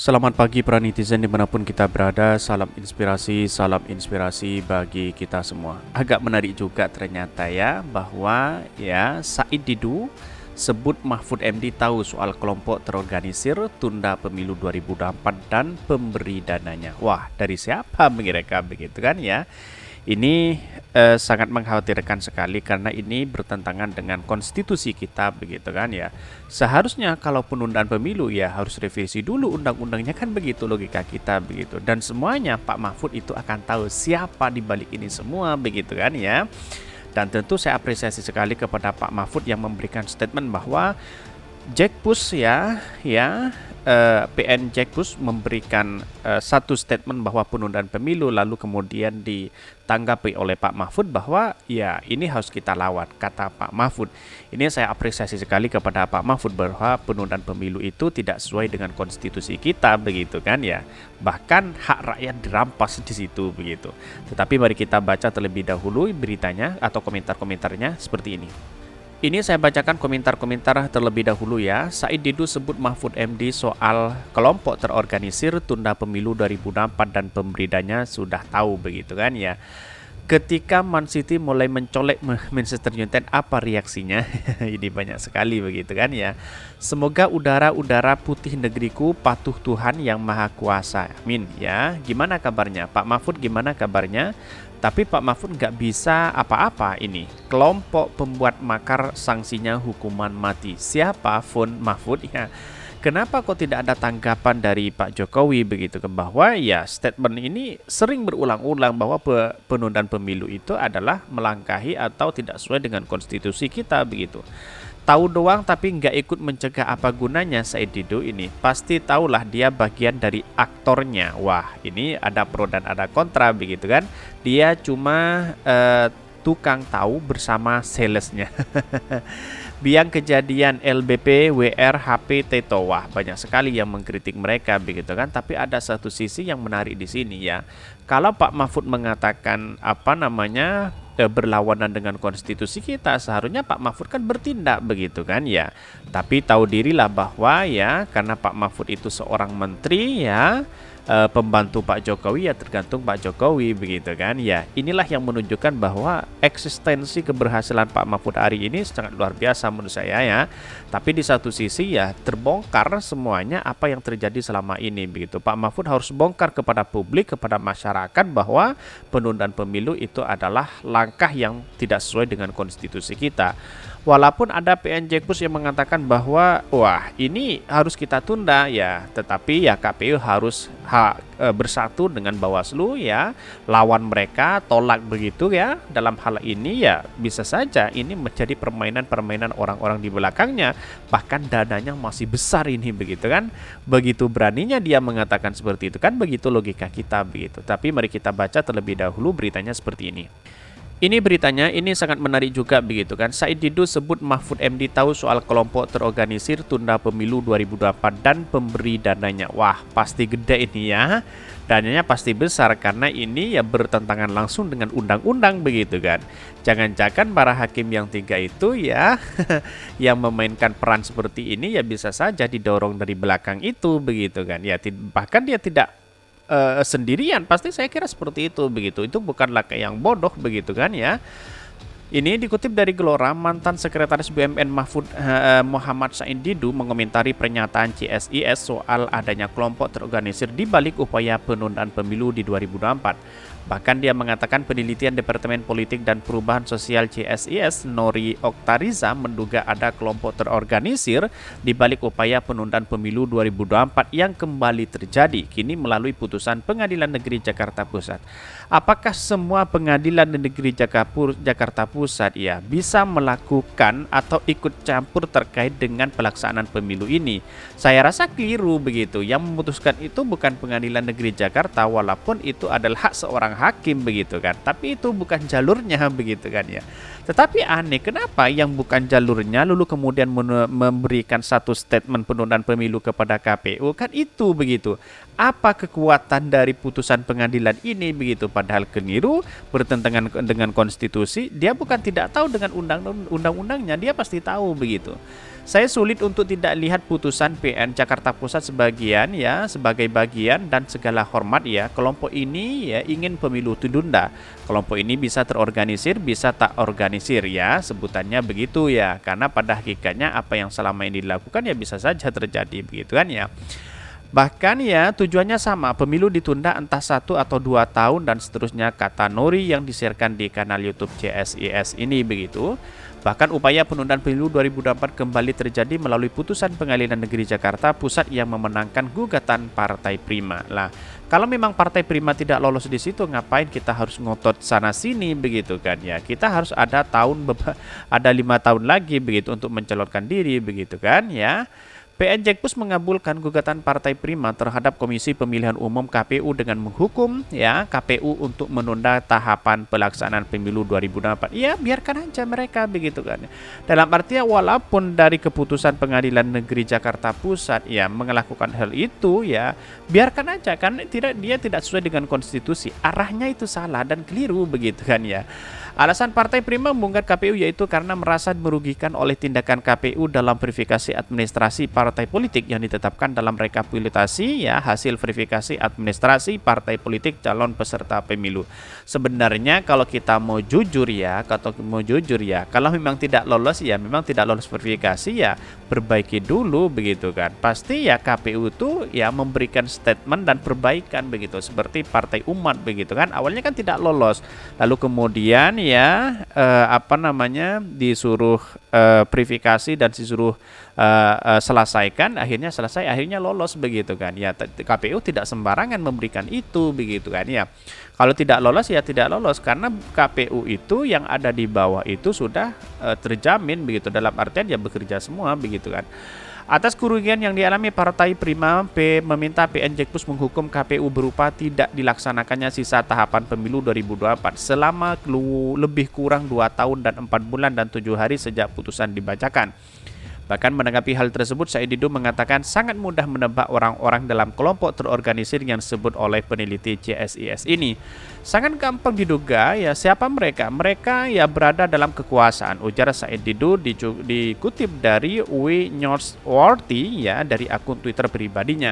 Selamat pagi para netizen dimanapun kita berada. Salam inspirasi bagi kita semua. Agak menarik juga ternyata ya, bahwa ya Said Didu sebut Mahfud MD tahu soal kelompok terorganisir tunda pemilu 2024 dan pemberi dananya. Wah, dari siapa mereka begitu kan ya? Ini sangat mengkhawatirkan sekali karena ini bertentangan dengan konstitusi kita begitu kan ya. Seharusnya kalau penundaan pemilu ya harus revisi dulu undang-undangnya, kan begitu logika kita begitu. Dan semuanya Pak Mahfud itu akan tahu siapa di balik ini semua begitu kan ya. Dan tentu saya apresiasi sekali kepada Pak Mahfud yang memberikan statement bahwa Jakpus PN Jakpus memberikan satu statement bahwa penundaan pemilu, lalu kemudian ditanggapi oleh Pak Mahfud bahwa ya ini harus kita lawan, kata Pak Mahfud. Ini saya apresiasi sekali kepada Pak Mahfud bahwa penundaan pemilu itu tidak sesuai dengan konstitusi kita begitu kan ya. Bahkan hak rakyat dirampas di situ begitu. Tetapi mari kita baca terlebih dahulu beritanya atau komentar-komentarnya seperti ini. Ini saya bacakan komentar-komentar terlebih dahulu ya. Said Didu sebut Mahfud MD soal kelompok terorganisir tunda pemilu 2024 dan pemberidannya sudah tahu begitu kan ya. Ketika Man City mulai mencolek Manchester United, apa reaksinya? Ini banyak sekali begitu kan ya. Semoga udara-udara putih negeriku patuh Tuhan yang Maha Kuasa. Amin ya. Gimana kabarnya? Pak Mahfud gimana kabarnya? Tapi Pak Mahfud nggak bisa apa-apa ini. Kelompok pembuat makar sanksinya hukuman mati. Siapa Fun Mahfud ya? Kenapa kok tidak ada tanggapan dari Pak Jokowi begitu, ke bahwa ya statement ini sering berulang-ulang bahwa penundaan pemilu itu adalah melangkahi atau tidak sesuai dengan konstitusi kita begitu. Tahu doang tapi nggak ikut mencegah, apa gunanya Said Didu ini? Pasti tahulah dia bagian dari aktornya. Wah, ini ada pro dan ada kontra begitu kan. Dia cuma tukang tahu bersama salesnya. Biang kejadian LBP, WR, HP, Teto. Wah, banyak sekali yang mengkritik mereka begitu kan. Tapi ada satu sisi yang menarik di sini ya. Kalau Pak Mahfud mengatakan berlawanan dengan konstitusi kita, seharusnya Pak Mahfud kan bertindak begitu kan ya. Tapi tahu dirilah bahwa ya karena Pak Mahfud itu seorang menteri ya, pembantu Pak Jokowi ya tergantung Pak Jokowi begitu kan ya. Inilah yang menunjukkan bahwa eksistensi keberhasilan Pak Mahfud hari ini sangat luar biasa menurut saya ya. Tapi di satu sisi ya terbongkar semuanya apa yang terjadi selama ini begitu. Pak Mahfud harus bongkar kepada publik, kepada masyarakat bahwa penundaan pemilu itu adalah langkah yang tidak sesuai dengan konstitusi kita. Walaupun ada PN Jakpus yang mengatakan bahwa wah ini harus kita tunda ya, tetapi ya KPU harus bersatu dengan Bawaslu ya, lawan mereka, tolak begitu ya. Dalam hal ini ya bisa saja ini menjadi permainan-permainan orang-orang di belakangnya, bahkan dananya masih besar ini begitu kan. Begitu beraninya dia mengatakan seperti itu kan, begitu logika kita begitu. Tapi mari kita baca terlebih dahulu beritanya seperti ini. Ini beritanya, ini sangat menarik juga begitu kan. Said Didu sebut Mahfud MD tahu soal kelompok terorganisir tunda pemilu 2024 dan pemberi dananya. Wah, pasti gede ini ya. Dananya pasti besar karena ini ya bertentangan langsung dengan undang-undang begitu kan. Jangan-jangan para hakim yang tiga itu ya yang memainkan peran seperti ini ya bisa saja didorong dari belakang itu begitu kan. Ya bahkan dia tidak sendirian, pasti saya kira seperti itu begitu. Itu bukanlah kayak yang bodoh begitu kan ya. Ini dikutip dari Gelora, mantan sekretaris BUMN Muhammad Said Didu mengomentari pernyataan CSIS soal adanya kelompok terorganisir di balik upaya penundaan pemilu di 2024. Bahkan dia mengatakan penelitian Departemen Politik dan Perubahan Sosial CSIS Nori Oktariza menduga ada kelompok terorganisir di balik upaya penundaan pemilu 2024 yang kembali terjadi kini melalui putusan Pengadilan Negeri Jakarta Pusat. Apakah semua pengadilan negeri Jakarta Pusat ya bisa melakukan atau ikut campur terkait dengan pelaksanaan pemilu ini? Saya rasa keliru begitu. Yang memutuskan itu bukan Pengadilan Negeri Jakarta, walaupun itu adalah hak seorang hakim begitu kan. Tapi itu bukan jalurnya begitu kan ya. Tetapi aneh, kenapa yang bukan jalurnya lalu kemudian memberikan satu statement penundaan pemilu kepada KPU kan itu begitu. Apa kekuatan dari putusan pengadilan ini begitu, padahal keliru, bertentangan dengan konstitusi. Dia bukan tidak tahu dengan undang-undangnya, dia pasti tahu begitu. Saya sulit untuk tidak lihat putusan PN Jakarta Pusat sebagai bagian dan segala hormat ya. Kelompok ini ya ingin pemilu ditunda. Kelompok ini bisa terorganisir, bisa tak organisir ya, sebutannya begitu ya. Karena pada hakikatnya apa yang selama ini dilakukan ya bisa saja terjadi begitu kan ya. Bahkan ya tujuannya sama, pemilu ditunda entah 1 atau 2 tahun dan seterusnya, kata Nuri yang disiarkan di kanal YouTube CSIS ini begitu. Bahkan upaya penundaan pemilu 2024 kembali terjadi melalui putusan Pengadilan Negeri Jakarta Pusat yang memenangkan gugatan Partai Prima. Lah, kalau memang Partai Prima tidak lolos di situ, ngapain kita harus ngotot sana sini begitu kan ya? Kita harus ada 5 tahun lagi begitu untuk mencalonkan diri begitu kan ya. PN Jakpus mengabulkan gugatan Partai Prima terhadap Komisi Pemilihan Umum KPU dengan menghukum ya KPU untuk menunda tahapan pelaksanaan pemilu 2024. Ya, biarkan aja mereka begitu kan. Dalam artian walaupun dari keputusan Pengadilan Negeri Jakarta Pusat ya melakukan hal itu ya, biarkan aja kan, dia tidak sesuai dengan konstitusi. Arahnya itu salah dan keliru begitu kan ya. Alasan Partai Prima membongkar KPU yaitu karena merasa merugikan oleh tindakan KPU dalam verifikasi administrasi partai politik yang ditetapkan dalam rekapitulasi ya hasil verifikasi administrasi partai politik calon peserta pemilu. Sebenarnya kalau kita mau jujur ya, kalau memang tidak lolos ya memang tidak lolos verifikasi ya perbaiki dulu begitu kan. Pasti ya KPU itu ya memberikan statement dan perbaikan begitu seperti Partai Umat begitu kan. Awalnya kan tidak lolos. Lalu kemudian ya disuruh verifikasi dan disuruh selesaikan, akhirnya lolos begitu kan ya. KPU tidak sembarangan memberikan itu begitu kan ya. Kalau tidak lolos ya tidak lolos karena KPU itu yang ada di bawah itu sudah terjamin begitu, dalam artian ya bekerja semua begitu kan. Atas kerugian yang dialami Partai Prima meminta PN Jakpus menghukum KPU berupa tidak dilaksanakannya sisa tahapan pemilu 2024 selama lebih kurang 2 tahun dan 4 bulan dan 7 hari sejak putusan dibacakan. Bahkan menanggapi hal tersebut, Said Didu mengatakan sangat mudah menebak orang-orang dalam kelompok terorganisir yang disebut oleh peneliti CSIS ini. Sangat gampang diduga ya siapa mereka. Mereka ya berada dalam kekuasaan, ujar Said Didu dikutip dari Uwe Newsworthy ya dari akun Twitter pribadinya.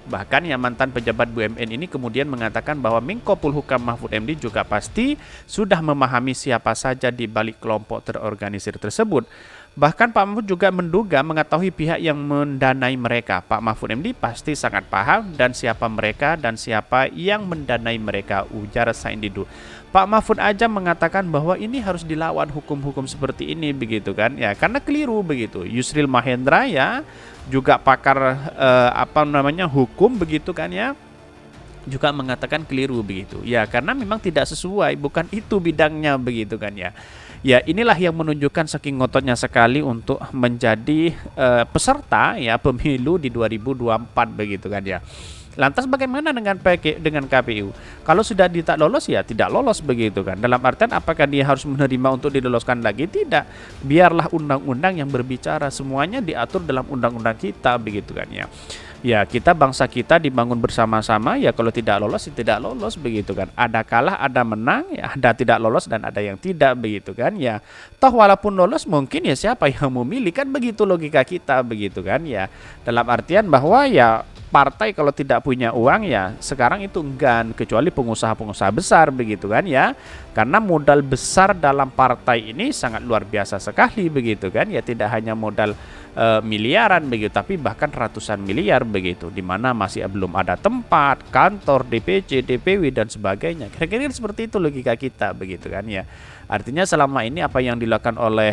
Bahkan yang mantan pejabat BUMN ini kemudian mengatakan bahwa Menko Polhukam Mahfud MD juga pasti sudah memahami siapa saja di balik kelompok terorganisir tersebut. Bahkan Pak Mahfud juga menduga mengetahui pihak yang mendanai mereka. Pak Mahfud MD pasti sangat paham dan siapa mereka dan siapa yang mendanai mereka, ujar Said Didu. Pak Mahfud aja mengatakan bahwa ini harus dilawan hukum-hukum seperti ini begitu kan ya, karena keliru begitu. Yusril Mahendra ya juga pakar hukum begitu kan ya, juga mengatakan keliru begitu ya, karena memang tidak sesuai, bukan itu bidangnya begitu kan ya. Ya inilah yang menunjukkan saking ngototnya sekali untuk menjadi peserta ya pemilu di 2024 begitu kan ya. Lantas bagaimana dengan KPU? Kalau sudah tidak lolos ya tidak lolos begitu kan. Dalam artian apakah dia harus menerima untuk diloloskan lagi? Tidak. Biarlah undang-undang yang berbicara, semuanya diatur dalam undang-undang kita begitu kan ya. Ya kita bangsa kita dibangun bersama-sama ya, kalau tidak lolos ya tidak lolos begitu kan. Ada kalah, ada menang ya, ada tidak lolos dan ada yang tidak begitu kan ya. Toh walaupun lolos mungkin ya siapa yang memilih kan, begitu logika kita begitu kan ya. Dalam artian bahwa ya partai kalau tidak punya uang ya sekarang itu enggan, kecuali pengusaha-pengusaha besar begitu kan ya. Karena modal besar dalam partai ini sangat luar biasa sekali begitu kan ya, tidak hanya modal miliaran begitu, tapi bahkan ratusan miliar begitu, di mana masih belum ada tempat, kantor, DPC, DPW dan sebagainya. Kira-kira seperti itu logika kita begitu kan ya. Artinya selama ini apa yang dilakukan oleh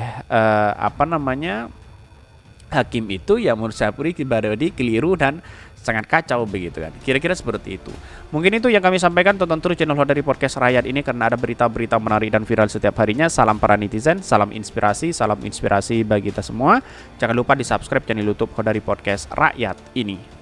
hakim itu ya menurut saya pribadi keliru dan sangat kacau begitu kan. Kira-kira seperti itu. Mungkin itu yang kami sampaikan. Tonton terus channel Hodari Podcast Rakyat ini karena ada berita-berita menarik dan viral setiap harinya. Salam para netizen, salam inspirasi bagi kita semua. Jangan lupa di subscribe channel YouTube Hodari Podcast Rakyat ini.